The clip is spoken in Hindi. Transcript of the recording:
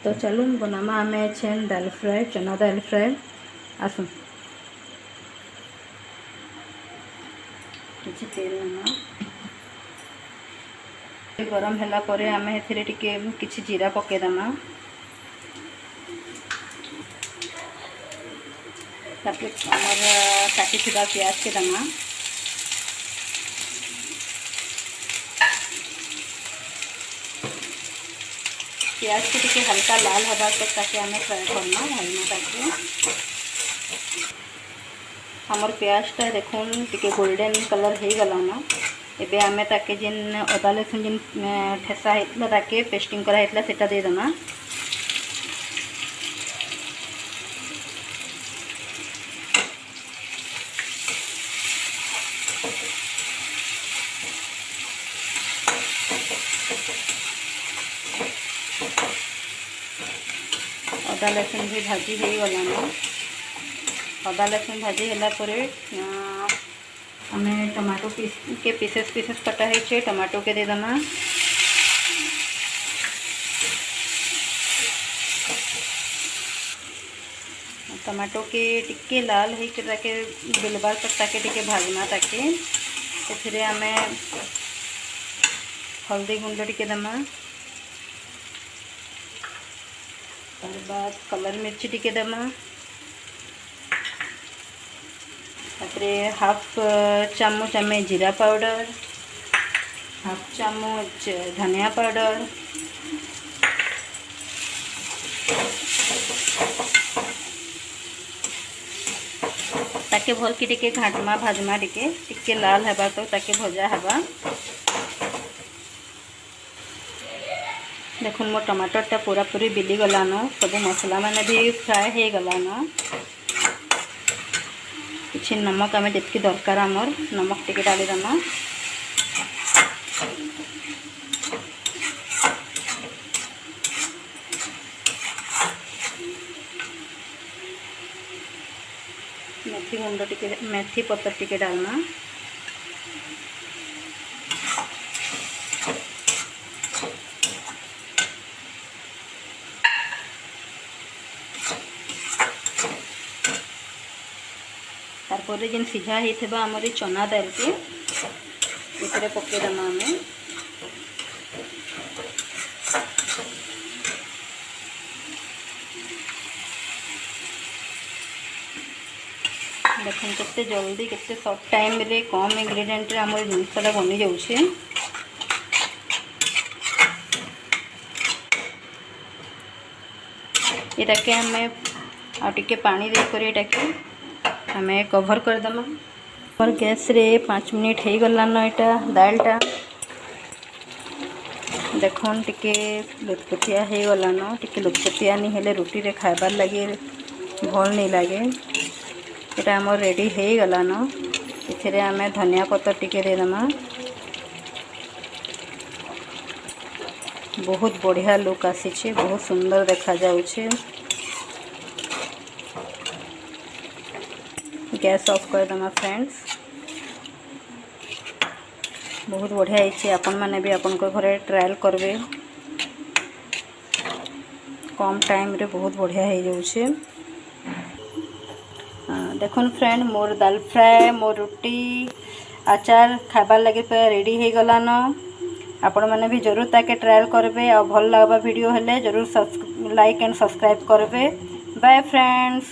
तो चलूँ बनामा आम छेन दाल फ्राए चना दाल फ्राए आसू किसी तेल ना गरम है आम किसी जीरा पकईदमा आमर काटी प्याज के दमा प्याज को टिके हल्का लाल हवा तक ताकि आम फ्राए करना भाजना ताकि हमर प्याजटा देखुन टिके गोल्डन कलर हो गलान एबे आमे ताके जिन अदा लसुन जिन ठेसा होता ताके पेस्टिंग कराइला सेटा देदेमा अदा लसुन भी भाजी हो गलान अदा लसुन भाजी है आम टमाटो के पीसेस कटा है टमाटो के देदेमा टमाटो के टिके लाल होके बिलबार तक ताके टिके भाजना ताके से आम हल्दी गुंड टिके देमा तार बाद कलर मिर्ची टिके देमा तापरे हाफ चामच आम जीरा पाउडर हाफ चामच धनिया पाउडर ताके भल कि टिके घाटमा भाजमा टिके लाल हवा तो ताके भजा हवा देखो मो टमाटरटा पूरा पूरी बिली गलान सब मसला माने भी फ्राए हो गलान किसी नमक आम जी दरकार आमर नमक टिके डाली देमा मेथी गुंड टिके मेथी पत्तर टिके डालना तारपर जेन सीझा होता आमर चना दाल के इतने पकईदमा आम देखो केते जल्दी केते शॉर्ट टाइम रे कम इंग्रेडिएंट रे आमर जिनसटा बनी जाउछे एटा के हमें आ टिके पानी दे कर एटा के हमें कवर कर देमा और गैस रे 5 मिनट हो गलान एटा दालटा देखन टिके लुचपुचिया हो गलान टिके लुचपुचिया नहीं हेले रुटी रे खाइबार लगे भल नहीं लगे एटा आमर रेडी हो गलान इथे आम धनिया पत्तर टिके देदेमा बहुत बढ़िया लुक आसी बहुत सुंदर देखा जाउछे गैस ऑफ कर देमा फ्रेंड्स बहुत बढ़िया है आपण मैंने भी आपण घरे ट्रायल करबे कम टाइम रे बहुत बढ़िया हो जाउछे देखुन फ्रेंड मोर दाल फ्राए मोर रोटी अचार खाबार लगे पे रेडी हो गलान आपण मैंने भी जरूर ताके ट्रायल करबे और भल लागबा वीडियो हेले जरूर लाइक एंड सब्सक्राइब करबे बाय फ्रेंड्स।